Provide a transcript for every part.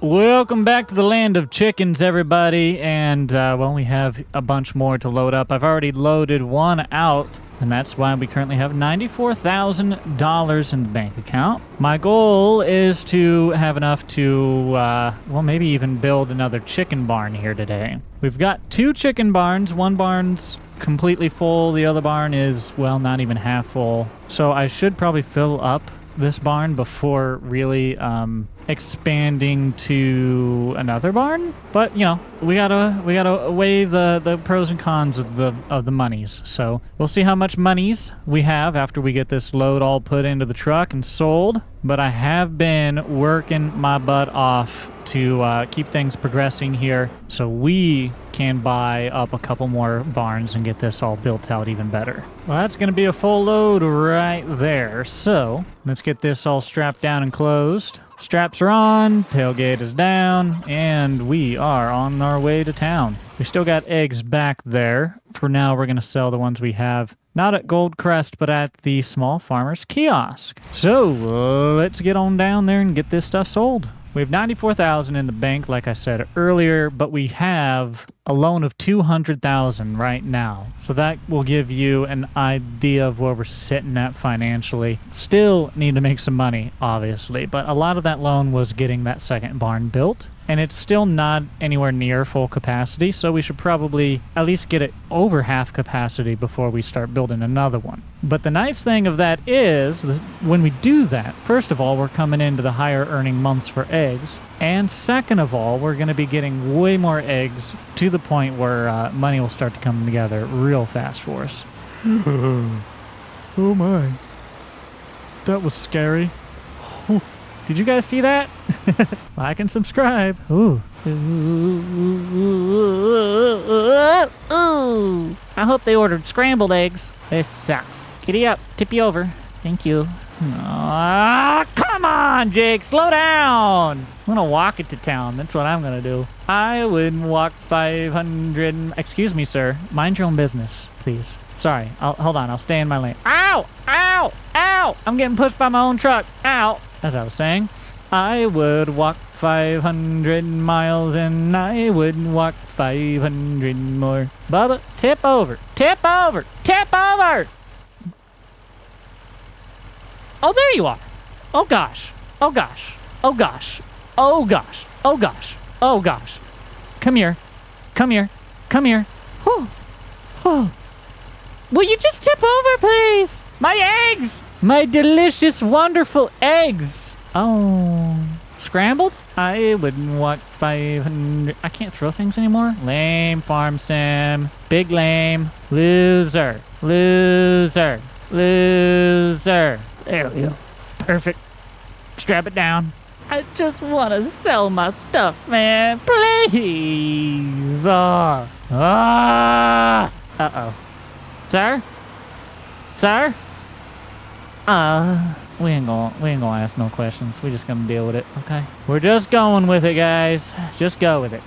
Welcome back to the land of chickens, everybody. And, well, we have a bunch more to load up. I've already loaded one out, and that's why we currently have $94,000 in the bank account. My goal is to have enough to, well, maybe even build another chicken barn here today. We've got 2 chicken barns. One barn's completely full. The other barn is, well, not even half full. So I should probably fill up this barn before really expanding to another barn, but you know, we gotta weigh the pros and cons of the monies. So we'll see how much monies we have after we get this load all put into the truck and sold. But I have been working my butt off to keep things progressing here so we can buy up a couple more barns and get this all built out even better. Well, that's going to be a full load right there. So let's get this all strapped down and closed. Straps are on, tailgate is down, and we are on our way to town. We still got eggs back there. For now, we're going to sell the ones we have, not at Goldcrest, but at the small farmer's kiosk. So let's get on down there and get this stuff sold. We have $94,000 in the bank, like I said earlier, but we have a loan of $200,000 right now. So that will give you an idea of where we're sitting at financially. Still need to make some money, obviously, but a lot of that loan was getting that second barn built. And it's still not anywhere near full capacity, so we should probably at least get it over half capacity before we start building another one. But the nice thing of that is, when we do that, first of all, we're coming into the higher earning months for eggs. And second of all, we're going to be getting way more eggs to the point where money will start to come together real fast for us. Oh my. That was scary. Did you guys see that? Like and subscribe. Ooh. I hope they ordered scrambled eggs. This sucks. Giddy up. Tip you over. Thank you. Come on, Jake. Slow down. I'm going to walk it to town. That's what I'm going to do. I would walk 500... Excuse me, sir. Mind your own business, please. Sorry. Hold on. I'll stay in my lane. Ow! Ow! Ow! I'm getting pushed by my own truck. Ow! As I was saying, I would walk 500 miles and I would walk 500 more. Bubba, tip over. Tip over. Tip over! Oh, there you are. Oh, gosh. Oh, gosh. Oh, gosh. Oh, gosh. Oh, gosh. Oh, gosh. Come here. Come here. Come here. Whew. Whew. Will you just tip over, please? My eggs! My delicious, wonderful eggs! Oh. Scrambled? I wouldn't walk 500... I can't throw things anymore? Lame farm sim. Big lame. Loser. Loser. Loser. There we go. Perfect. Strap it down. I just want to sell my stuff, man. Please. Uh-oh. Sir? Sir? We ain't gonna ask no questions. We just gonna deal with it, okay? We're just going with it, guys. Just go with it.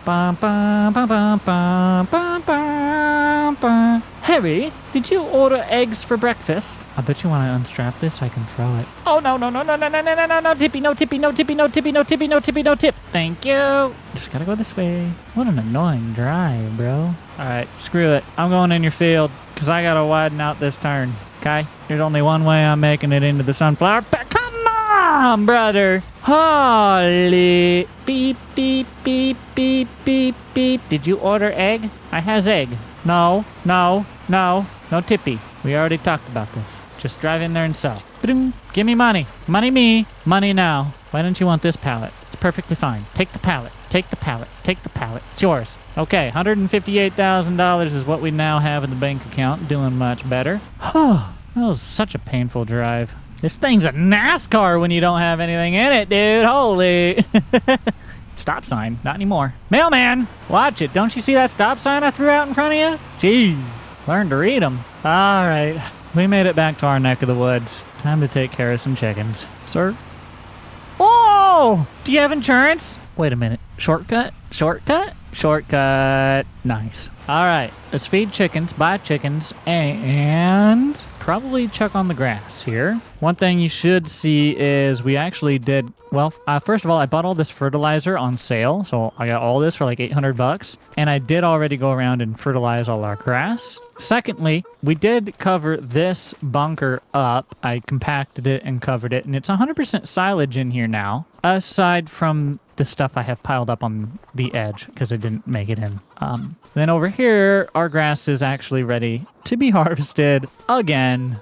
Bum, bum, bum, bum, bum, bum, bum, bum. Harry, did you order eggs for breakfast? I bet you want to unstrap this. I can throw it. Oh, no, no, no, no, no, no, no, no, no, no, tippy, no, tippy, no, tippy, no, tippy, no, tippy, no, tippy, no, tip. Thank you. Just gotta go this way. What an annoying drive, bro. All right, screw it. I'm going in your field because I gotta widen out this turn. Okay? There's only one way I'm making it into the sunflower. Come on, brother. Holy. Beep, beep, beep, beep, beep, beep. Did you order egg? I has egg. No, no, no. No tippy. We already talked about this. Just drive in there and sell. Ba-doom. Give me money. Money me. Money now. Why don't you want this pallet? It's perfectly fine. Take the pallet. Take the pallet. Take the pallet. It's yours. Okay, $158,000 is what we now have in the bank account. Doing much better. That was such a painful drive. This thing's a NASCAR when you don't have anything in it, dude. Holy. Stop sign. Not anymore. Mailman. Watch it. Don't you see that stop sign I threw out in front of you? Jeez. Learn to read them. All right. We made it back to our neck of the woods. Time to take care of some chickens. Sir? Whoa! Do you have insurance? Wait a minute. Shortcut? Shortcut? Shortcut. Nice. All right. Let's feed chickens, buy chickens, and probably chuck on the grass here. One thing you should see is we actually did, well, first of all, I bought all this fertilizer on sale. So I got all this for like 800 bucks. And I did already go around and fertilize all our grass. Secondly, we did cover this bunker up. I compacted it and covered it. And it's 100% silage in here now, aside from the stuff I have piled up on the edge because I didn't make it in. Then over here, our grass is actually ready to be harvested again.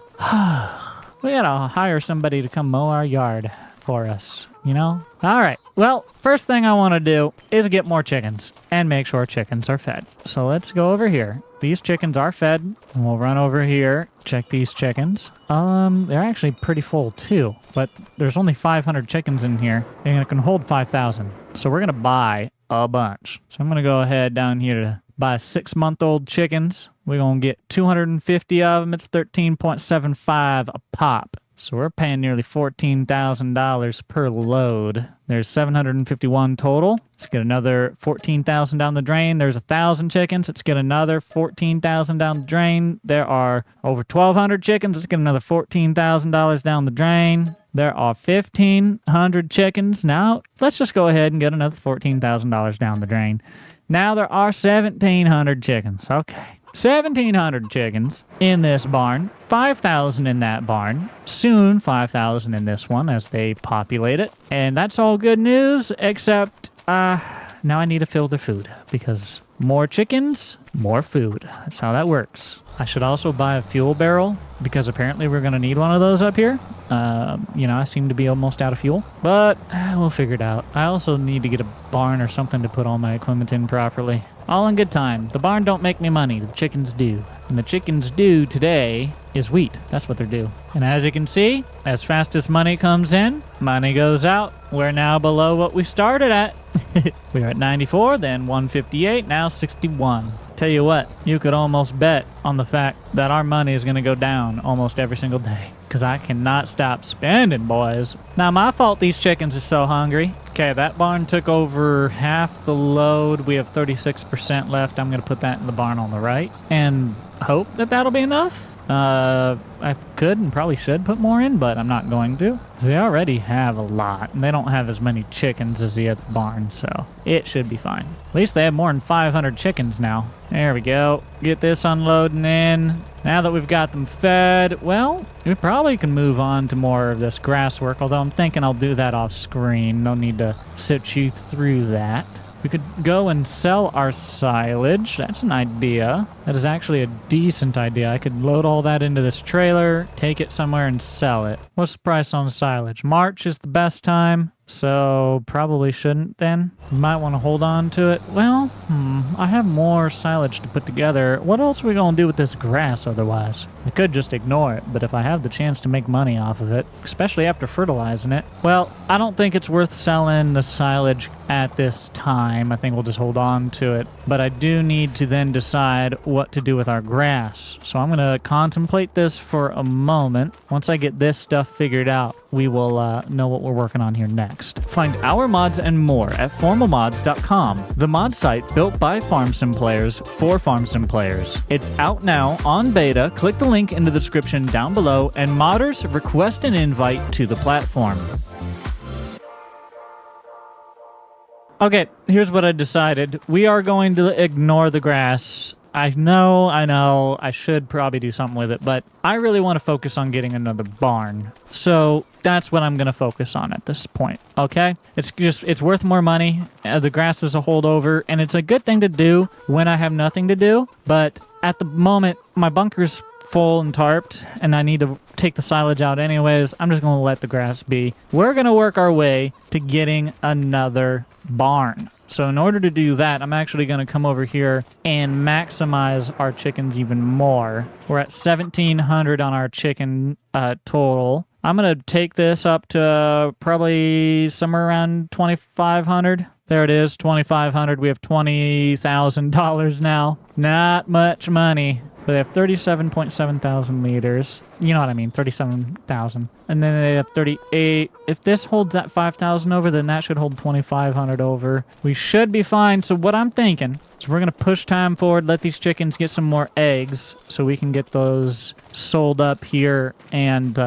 We gotta hire somebody to come mow our yard for us, you know? All right. Well, first thing I want to do is get more chickens and make sure chickens are fed. So let's go over here. These chickens are fed. And we'll run over here, check these chickens. They're actually pretty full too, but there's only 500 chickens in here and it can hold 5,000. So we're gonna buy a bunch. So I'm gonna go ahead down here to buy 6-month-old chickens. We're gonna get 250 of them. It's 13.75 a pop. So we're paying nearly $14,000 per load. There's 751 total. Let's get another 14,000 down the drain. There's 1,000 chickens. Let's get another 14,000 down the drain. There are over 1,200 chickens. Let's get another $14,000 down the drain. There are 1,500 chickens. Now, let's just go ahead and get another $14,000 down the drain. Now there are 1,700 chickens. Okay. 1,700 chickens in this barn, 5,000 in that barn, soon 5,000 in this one as they populate it. And that's all good news, except now I need to fill their food because more chickens, more food. That's how that works. I should also buy a fuel barrel because apparently we're going to need one of those up here. I seem to be almost out of fuel, but we'll figure it out. I also need to get a barn or something to put all my equipment in properly. All in good time. The barn don't make me money. The chickens do. And the chickens do today is wheat. That's what they're due. And as you can see, as fast as money comes in, money goes out. We're now below what we started at. We were at 94, then 158, now 61. Tell you what, you could almost bet on the fact that our money is going to go down almost every single day. Because I cannot stop spending, boys. Now, my fault these chickens are so hungry. Okay, that barn took over half the load. We have 36% left. I'm going to put that in the barn on the right and hope that that'll be enough. I could and probably should put more in, but I'm not going to. They already have a lot, and they don't have as many chickens as the other barn, so it should be fine. At least they have more than 500 chickens now. There we go. Get this unloading in. Now that we've got them fed, well, we probably can move on to more of this grass work, although I'm thinking I'll do that off screen. No need to sit you through that. We could go and sell our silage. That's an idea. That is actually a decent idea. I could load all that into this trailer, take it somewhere and sell it. What's the price on the silage? March is the best time, so probably shouldn't then. You might want to hold on to it. Well, I have more silage to put together. What else are we going to do with this grass otherwise? I could just ignore it, but if I have the chance to make money off of it, especially after fertilizing it, well, I don't think it's worth selling the silage at this time. I think we'll just hold on to it. But I do need to then decide what to do with our grass. So I'm going to contemplate this for a moment. Once I get this stuff figured out, we will know what we're working on here next. Find our mods and more at FormalMods.com, the mod site built by FarmSim players for FarmSim players. It's out now on beta. Click the link in the description down below, and modders request an invite to the platform. Okay, here's what I decided. We are going to ignore the grass. I know, I should probably do something with it, but I really want to focus on getting another barn. So that's what I'm going to focus on at this point, okay? It's worth more money. The grass is a holdover, and it's a good thing to do when I have nothing to do, but at the moment, my bunker's full and tarped, and I need to take the silage out anyways. I'm just going to let the grass be. We're going to work our way to getting another barn. So in order to do that, I'm actually going to come over here and maximize our chickens even more. We're at 1,700 on our chicken total. I'm going to take this up to probably somewhere around 2,500. There it is, 2,500. We have $20,000 now. Not much money. But they have 37.7 thousand liters. You know what I mean, 37,000. And then they have 38. If this holds that 5,000 over, then that should hold 2,500 over. We should be fine. So what I'm thinking is we're going to push time forward, let these chickens get some more eggs so we can get those sold up here and,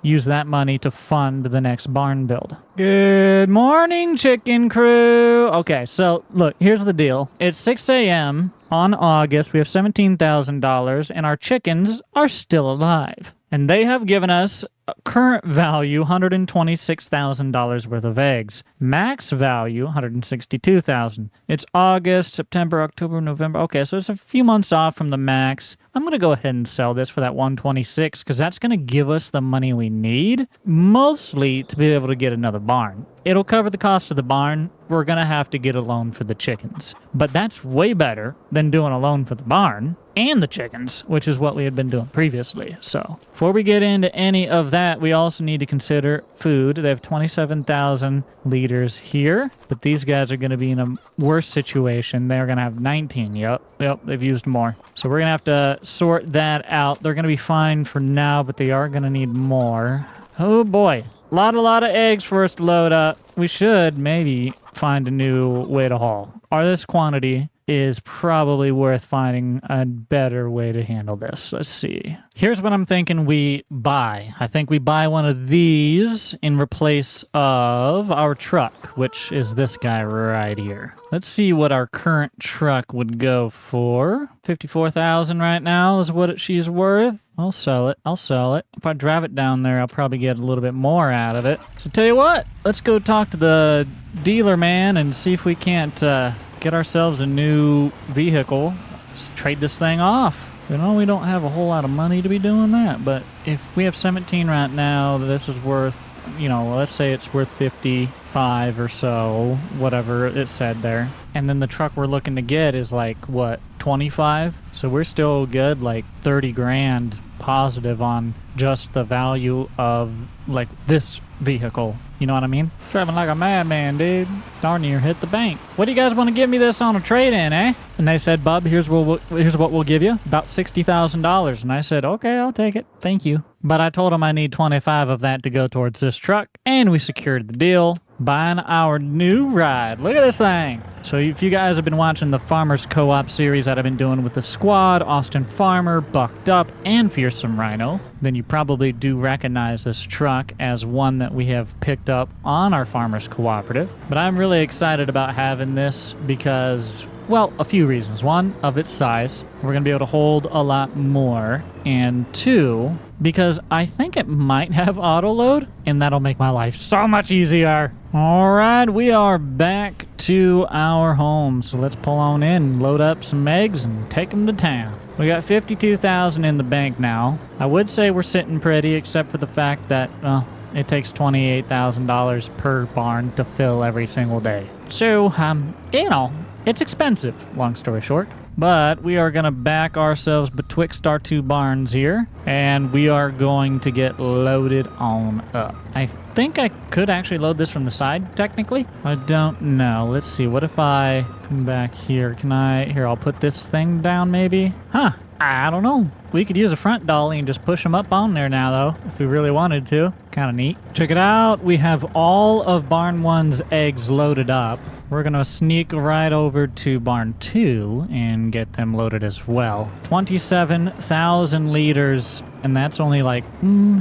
use that money to fund the next barn build. Good morning, chicken crew. Okay, so look, here's the deal. It's 6 a.m. on August. We have $17,000 and our chickens are still alive. And they have given us current value $126,000 worth of eggs. Max value $162,000. It's August, September, October, November. Okay, so it's a few months off from the max. I'm going to go ahead and sell this for that 126 because that's going to give us the money we need, mostly to be able to get another barn. It'll cover the cost of the barn. We're going to have to get a loan for the chickens. But that's way better than doing a loan for the barn and the chickens, which is what we had been doing previously. So before we get into any of that, we also need to consider food. They have 27,000 liters here, but these guys are going to be in a worse situation. They're going to have 19. Yep, they've used more. So we're going to have to sort that out. They're going to be fine for now, but they are going to need more. Oh boy. A lot of eggs for us to load up. We should maybe find a new way to haul. Or this quantity is probably worth finding a better way to handle this. Let's see. Here's what I'm thinking we buy. I think we buy one of these in replace of our truck, which is this guy right here. Let's see what our current truck would go for. 54,000 right now is what she's worth. I'll sell it. If I drive it down there, I'll probably get a little bit more out of it. So tell you what, let's go talk to the dealer man and see if we can't get ourselves a new vehicle. Just trade this thing off. You know, we don't have a whole lot of money to be doing that, but if we have 17 right now, this is worth, you know, let's say it's worth 55 or so, whatever it said there. And then the truck we're looking to get is like, what, 25? So we're still good, like 30 grand positive on just the value of like this vehicle. You know what I mean? Driving like a madman, dude. Darn near hit the bank. What do you guys want to give me this on a trade-in, eh? And they said, Bub, here's what we'll give you. About $60,000. And I said, okay, I'll take it. Thank you. But I told them I need 25 of that to go towards this truck. And we secured the deal. Buying our new ride. Look at this thing. So if you guys have been watching the Farmers Co-op series that I've been doing with the squad, Austin Farmer, Bucked Up, and Fearsome Rhino, then you probably do recognize this truck as one that we have picked up on our Farmers Cooperative. But I'm really excited about having this because, well, a few reasons. One, of its size. We're going to be able to hold a lot more. And two, because I think it might have auto load, and that'll make my life so much easier. All right, we are back to our home. So let's pull on in, load up some eggs, and take them to town. We got 52,000 in the bank now. I would say we're sitting pretty, except for the fact that, well, it takes $28,000 per barn to fill every single day. So, you know, it's expensive, long story short. But we are going to back ourselves betwixt our two barns here, and we are going to get loaded on up. I think I could actually load this from the side, technically. I don't know. Let's see. What if I come back here? Can I... Here, I'll put this thing down, maybe? Huh. I don't know. We could use a front dolly and just push them up on there now, though, if we really wanted to. Kind of neat. Check it out. We have all of Barn 1's eggs loaded up. We're going to sneak right over to Barn 2 and get them loaded as well. 27,000 liters, and that's only like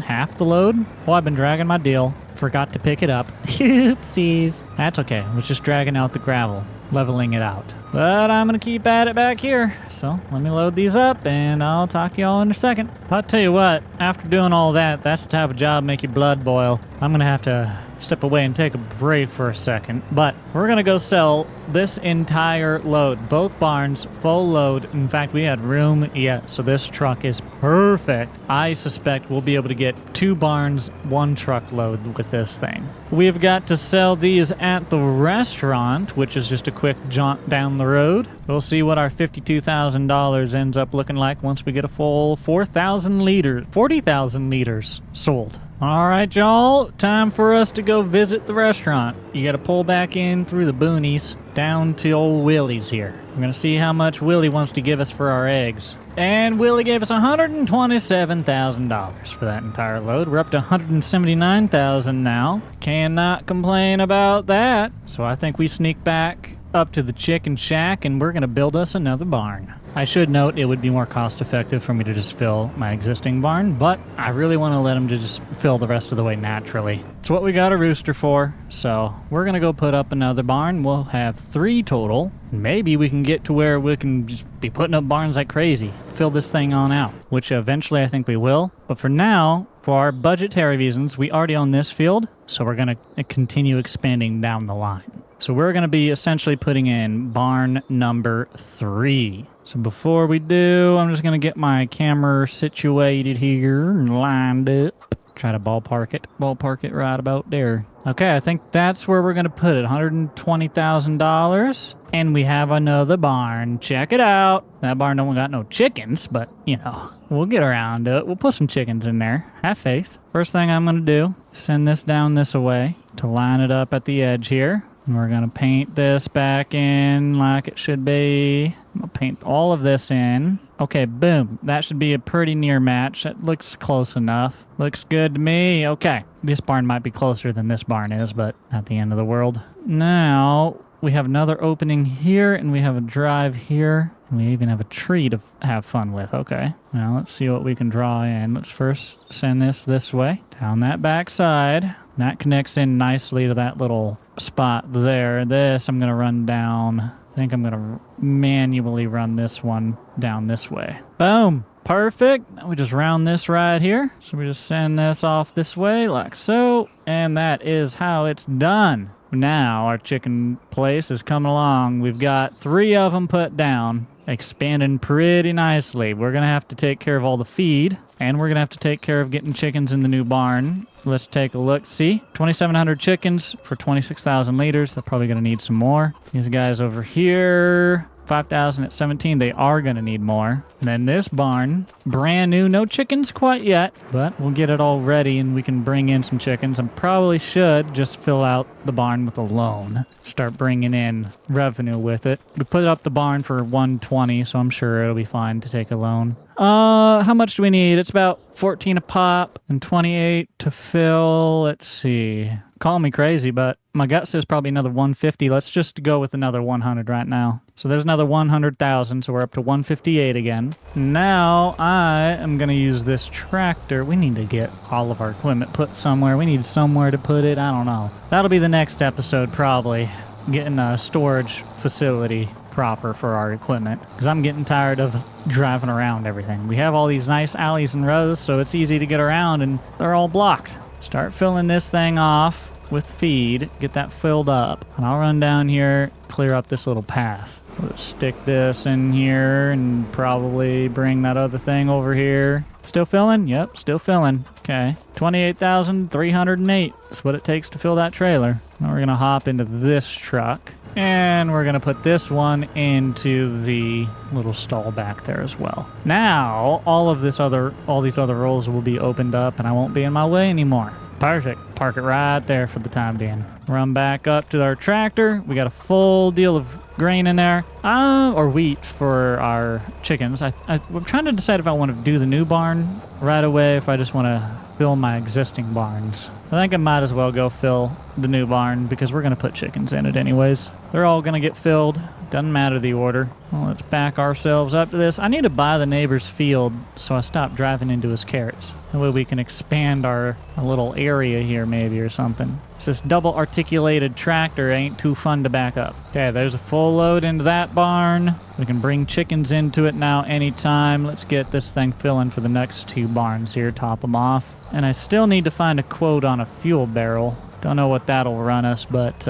half the load. Well, I've been dragging my deal. Forgot to pick it up. Oopsies. That's okay. I was just dragging out the gravel, leveling it out. But I'm going to keep at it back here. So let me load these up, and I'll talk to y'all in a second. I'll tell you what, after doing all that, that's the type of job make your blood boil. I'm going to have to step away and take a break for a second. But we're going to go sell this entire load. Both barns, full load. In fact, we had room yet, so this truck is perfect. I suspect we'll be able to get 2 barns, 1 truckload with this thing. We've got to sell these at the restaurant, which is just a quick jaunt down the road. We'll see what our $52,000 ends up looking like once we get a full 40,000 liters sold. All right, y'all, time for us to go visit the restaurant. You got to pull back in through the boonies down to old Willie's here. We're going to see how much Willie wants to give us for our eggs. And Willie gave us $127,000 for that entire load. We're up to $179,000 now. Cannot complain about that. So I think we sneak back up to the chicken shack and we're going to build us another barn. I should note it would be more cost effective for me to just fill my existing barn, but I really want to let them just fill the rest of the way naturally. It's what we got a rooster for, so we're going to go put up another barn. We'll have 3 total. Maybe we can get to where we can just be putting up barns like crazy. Fill this thing on out, which eventually I think we will. But for now, for our budgetary reasons, we already own this field, so we're going to continue expanding down the line. So we're going to be essentially putting in barn number 3. So before we do, I'm just going to get my camera situated here and lined up. Try to ballpark it right about there. Okay, I think that's where we're going to put it, $120,000. And we have another barn. Check it out. That barn don't got no chickens, but, you know, we'll get around to it. We'll put some chickens in there. Have faith. First thing I'm going to do, send this down this way to line it up at the edge here. And we're going to paint this back in like it should be. I'm going to paint all of this in. Okay, boom. That should be a pretty near match. That looks close enough. Looks good to me. Okay. This barn might be closer than this barn is, but not the end of the world. Now, we have another opening here, and we have a drive here, and we even have a tree to have fun with. Okay. Now, let's see what we can draw in. Let's first send this way, down that back side. That connects in nicely to that little spot there. This I'm going to run down. I think I'm going to manually run this one down this way. Boom. Perfect. Now we just round this right here. So we just send this off this way like so. And that is how it's done. Now our chicken place is coming along. We've got 3 of them put down, expanding pretty nicely. We're going to have to take care of all the feed. And we're going to have to take care of getting chickens in the new barn. Let's take a look. See? 2,700 chickens for 26,000 liters. They're probably going to need some more. These guys over here, 5,000 at 17. They are going to need more. And then this barn, brand new. No chickens quite yet, but we'll get it all ready and we can bring in some chickens. And probably should just fill out the barn with a loan. Start bringing in revenue with it. We put up the barn for 120, so I'm sure it'll be fine to take a loan. How much do we need? It's about 14 a pop and 28 to fill. Let's see. Call me crazy, but my gut says probably another 150. Let's just go with another 100 right now. So there's another 100,000, so we're up to 158 again. Now I am going to use this tractor. We need to get all of our equipment put somewhere. We need somewhere to put it. I don't know. That'll be the next episode probably. Getting a storage facility proper for our equipment, because I'm getting tired of driving around everything. We have all these nice alleys and roads, so it's easy to get around, and they're all blocked. Start filling this thing off with feed, get that filled up, and I'll run down here, clear up this little path. We'll stick this in here and probably bring that other thing over here. Still filling? Yep, still filling. Okay, 28,308 is what it takes to fill that trailer. Now we're gonna hop into this truck. And we're going to put this one into the little stall back there as well. Now, all these other rolls will be opened up and I won't be in my way anymore. Perfect. Park it right there for the time being. Run back up to our tractor. We got a full deal of grain in there. Or wheat for our chickens. I'm trying to decide if I want to do the new barn right away, if I just want to fill my existing barns. I think I might as well go fill the new barn because we're going to put chickens in it anyways. They're all going to get filled. Doesn't matter the order. Well, let's back ourselves up to this. I need to buy the neighbor's field so I stop driving into his carrots. That way we can expand our little area here maybe or something. This double articulated tractor ain't too fun to back up. Okay, there's a full load into that barn. We can bring chickens into it now anytime. Let's get this thing filling for the next 2 barns here, top them off. And I still need to find a quote on a fuel barrel. Don't know what that'll run us, but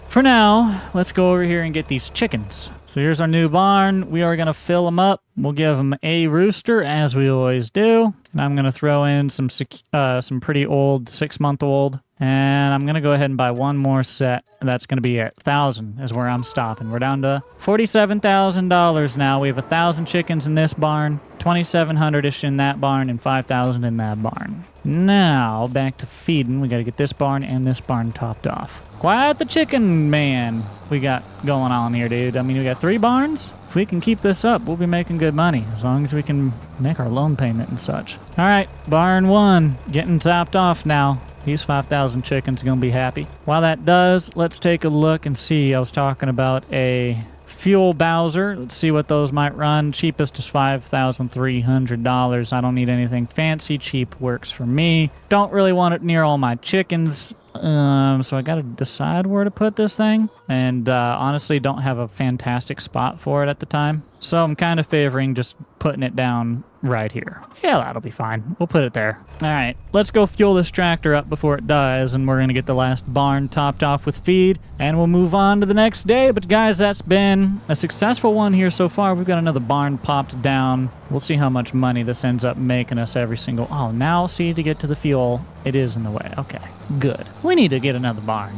for now, let's go over here and get these chickens. So here's our new barn. We are going to fill them up. We'll give them a rooster, as we always do. And I'm going to throw in some pretty old 6-month-old. And I'm going to go ahead and buy one more set. That's going to be it. 1,000 is where I'm stopping. We're down to $47,000 now. We have 1,000 chickens in this barn, 2,700-ish in that barn, and 5,000 in that barn. Now, back to feeding. We got to get this barn and this barn topped off. Quite the chicken man we got going on here, dude. I mean, we got 3 barns. If we can keep this up, we'll be making good money, as long as we can make our loan payment and such. All right, barn 1 getting topped off now. These 5,000 chickens are going to be happy. While that does, let's take a look and see. I was talking about a fuel Bowser. Let's see what those might run. Cheapest is $5,300. I don't need anything fancy. Cheap works for me. Don't really want it near all my chickens. So I gotta decide where to put this thing, and honestly don't have a fantastic spot for it at the time, so I'm kind of favoring just putting it down right here. Yeah, that'll be fine. We'll put it there. All right, let's go fuel this tractor up before it dies, and we're gonna get the last barn topped off with feed, and we'll move on to the next day. But guys, that's been a successful one here so far. We've got another barn popped down. We'll see how much money this ends up making us every single... Oh, now see, to get to the fuel, it is in the way. Okay, good. We need to get another barn.